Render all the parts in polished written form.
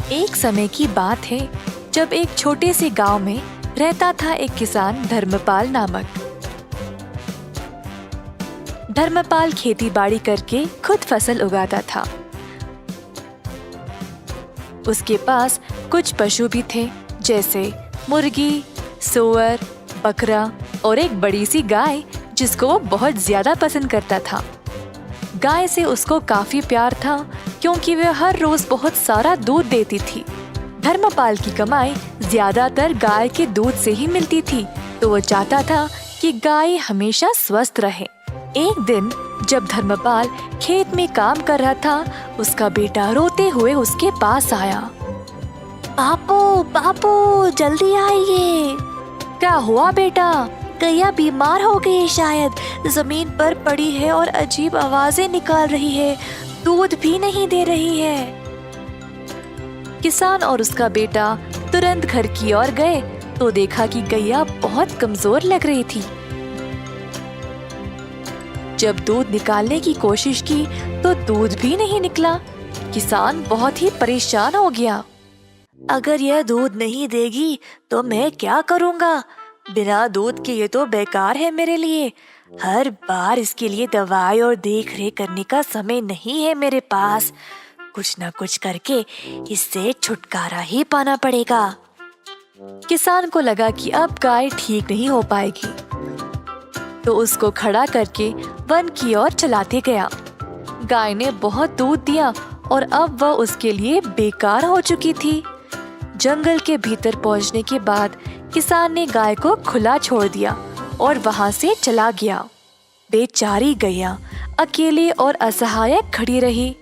एक समय की बात है जब एक छोटे से गांव में रहता था एक किसान धर्मपाल नामक। धर्मपाल खेती बाड़ी करके खुद फसल उगाता था। उसके पास कुछ पशु भी थे, जैसे मुर्गी, सूअर, बकरा और एक बड़ी सी गाय जिसको वो बहुत ज्यादा पसंद करता था। गाय से उसको काफी प्यार था क्योंकि वह हर रोज बहुत सारा दूध देती थी। धर्मपाल की कमाई ज्यादातर गाय के दूध से ही मिलती थी, तो वो चाहता था कि गाय हमेशा स्वस्थ रहे। एक दिन जब धर्मपाल खेत में काम कर रहा था, उसका बेटा रोते हुए उसके पास आया। बापू बापू जल्दी आइए। क्या हुआ बेटा? गैया बीमार हो गई है, शायद जमीन पर पड़ी है और अजीब आवाजें निकाल रही है, दूध भी नहीं दे रही है। किसान और उसका बेटा तुरंत घर की ओर गए तो देखा कि गैया बहुत कमजोर लग रही थी। जब दूध निकालने की कोशिश की तो दूध भी नहीं निकला। किसान बहुत ही परेशान हो गया। अगर यह दूध नहीं देगी तो मैं क्या करूँगा? बिना दूध के ये तो बेकार है मेरे लिए। हर बार इसके लिए दवाई और देख रेख करने का समय नहीं है मेरे पास। कुछ ना कुछ करके इससे छुटकारा ही पाना पड़ेगा। किसान को लगा कि अब गाय ठीक नहीं हो पाएगी, तो उसको खड़ा करके वन की ओर चलाते गया। गाय ने बहुत दूध दिया और अब वह उसके लिए बेकार हो चुकी थी। जंगल के भीतर पहुंचने के बाद किसान ने गाय को खुला छोड़ दिया और वहां से चला गया। बेचारी गैया अकेली और असहाय खड़ी रही।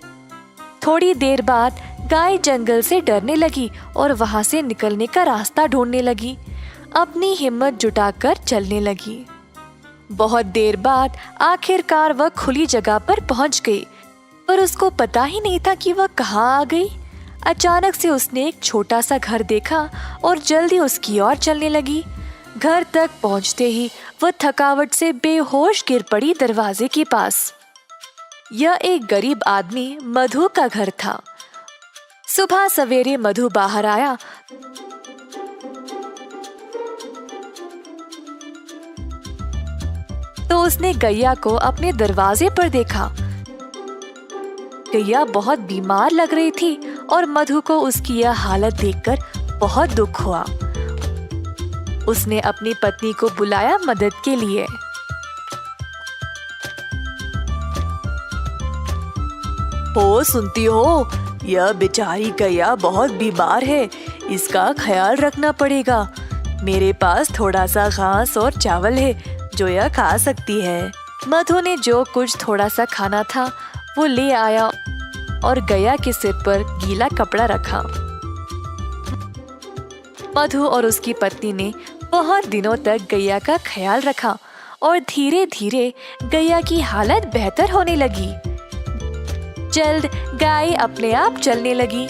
थोड़ी देर बाद गाय जंगल से डरने लगी और वहां से निकलने का रास्ता ढूंढने लगी। अपनी हिम्मत जुटाकर चलने लगी। बहुत देर बाद आखिरकार वह खुली जगह पर पहुंच गई, पर उसको पता ही नहीं था कि वह कहाँ आ गई। अचानक से उसने एक छोटा सा घर देखा और जल्दी उसकी ओर चलने लगी। घर तक पहुंचते ही वह थकावट से बेहोश गिर पड़ी दरवाजे के पास। यह एक गरीब आदमी मधु का घर था। सुबह सवेरे मधु बाहर आया तो उसने गैया को अपने दरवाजे पर देखा। गैया बहुत बीमार लग रही थी और मधु को उसकी यह हालत देखकर बहुत दुख हुआ। उसने अपनी पत्नी को बुलाया मदद के लिए। सुनती हो, यह बेचारी गैया बहुत बीमार है, इसका ख्याल रखना पड़ेगा। मेरे पास थोड़ा सा घास और चावल है जो यह खा सकती है। मधु ने जो कुछ थोड़ा सा खाना था वो ले आया और गैया के सिर पर गीला कपड़ा रखा। मधु और उसकी पत्नी ने बहुत दिनों तक गैया का ख्याल रखा और धीरे धीरे गैया की हालत बेहतर होने लगी। जल्द गाय अपने आप चलने लगी।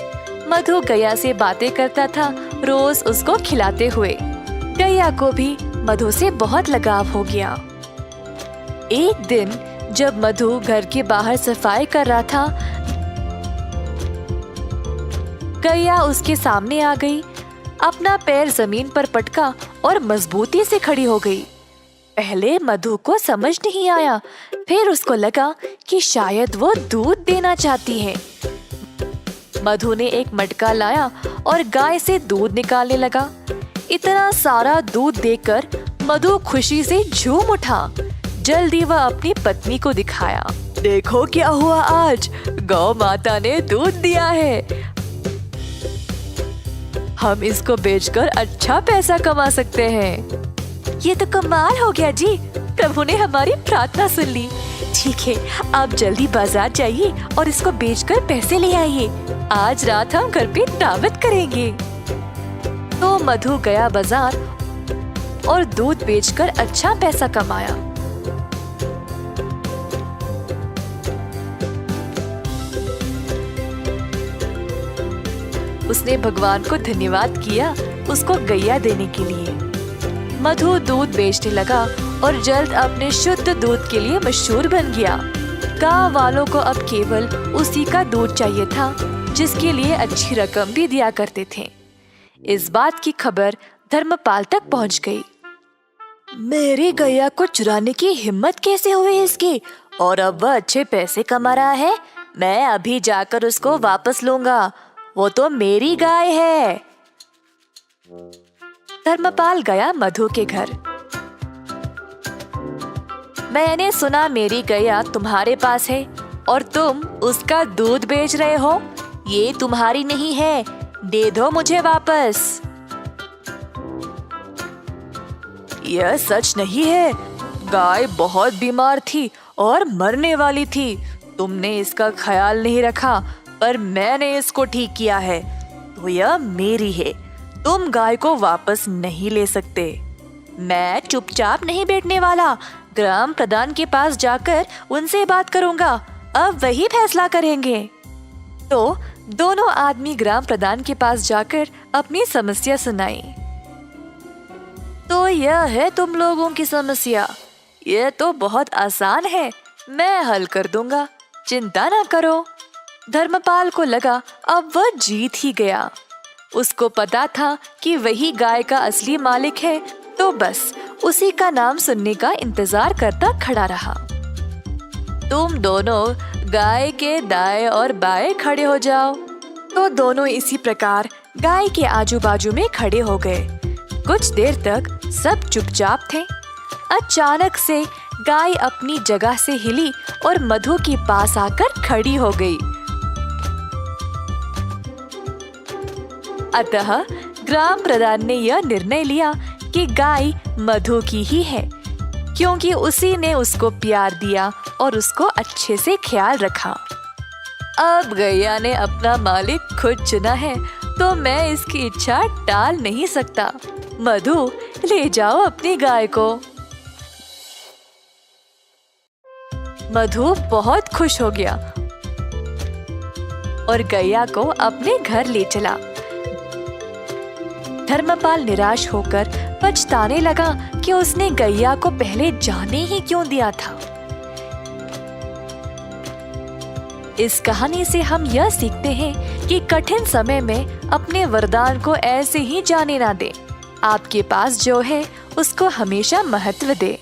मधु गैया से बातें करता था, रोज उसको खिलाते हुए। गैया को भी मधु से बहुत लगाव हो गया। एक दिन जब मधु घर के बाहर सफाई कर रहा था, गैया उसके सामने आ गई। अपना पैर जमीन पर पटका और मजबूती से खड़ी हो गई। पहले मधु को समझ नहीं आया, फिर उसको लगा कि शायद वो दूध देना चाहती है। मधु ने एक मटका लाया और गाय से दूध निकालने लगा। इतना सारा दूध देखकर मधु खुशी से झूम उठा। जल्दी वह अपनी पत्नी को दिखाया। देखो क्या हुआ आज, गौ माता ने दूध दिया है। हम इसको बेचकर अच्छा पैसा कमा सकते हैं। ये तो कमाल हो गया जी, प्रभु ने हमारी प्रार्थना सुन ली। ठीक है, आप जल्दी बाजार जाइए और इसको बेचकर पैसे ले आइए। आज रात हम घर पे दावत करेंगे। तो मधु गया बाजार और दूध बेचकर अच्छा पैसा कमाया। उसने भगवान को धन्यवाद किया उसको गैया देने के लिए। मधु दूध बेचने लगा और जल्द अपने शुद्ध दूध के लिए मशहूर बन गया। गांव वालों को अब केवल उसी का दूध चाहिए था। जिसके लिए अच्छी रकम भी दिया करते थे। इस बात की खबर धर्मपाल तक पहुंच गई। मेरी गैया को चुराने की हिम्मत कैसे हुई इसकी, और अब वह अच्छे पैसे कमा रहा है। मैं अभी जाकर उसको वापस लूंगा, वो तो मेरी गाय है। धर्मपाल गया मधु के घर। मैंने सुना मेरी गैया तुम्हारे पास है और तुम उसका दूध बेच रहे हो। ये तुम्हारी नहीं है, दे दो मुझे वापस। यह सच नहीं है। गाय बहुत बीमार थी और मरने वाली थी। तुमने इसका ख्याल नहीं रखा, पर मैंने इसको ठीक किया है, तो यह मेरी है। तुम गाय को वापस नहीं ले सकते। मैं चुपचाप नहीं बैठने वाला। ग्राम प्रधान के पास जाकर उनसे बात करूंगा, अब वही फैसला करेंगे। तो दोनों आदमी ग्राम प्रधान के पास जाकर अपनी समस्या सुनाई। तो यह है तुम लोगों की समस्या। यह तो बहुत आसान है, मैं हल कर दूंगा, चिंता ना करो। धर्मपाल को लगा अब वह जीत ही गया। उसको पता था कि वही गाय का असली मालिक है, तो बस उसी का नाम सुनने का इंतजार करता खड़ा रहा। तुम दोनों गाय के दाएं और बाएं खड़े हो जाओ। तो दोनों इसी प्रकार गाय के आजू बाजू में खड़े हो गए। कुछ देर तक सब चुपचाप थे। अचानक से गाय अपनी जगह से हिली और मधु के पास आकर खड़ी हो गई। अतः ग्राम प्रधान ने यह निर्णय लिया कि गाय मधु की ही है, क्योंकि उसी ने उसको प्यार दिया और उसको अच्छे से ख्याल रखा। अब गैया ने अपना मालिक खुद चुना है, तो मैं इसकी इच्छा टाल नहीं सकता। मधु, ले जाओ अपनी गाय को। मधु बहुत खुश हो गया और गैया को अपने घर ले चला। धर्मपाल निराश होकर पछताने लगा कि उसने गैया को पहले जाने ही क्यों दिया था। इस कहानी से हम यह सीखते हैं कि कठिन समय में अपने वरदान को ऐसे ही जाने ना दें। आपके पास जो है उसको हमेशा महत्व दें।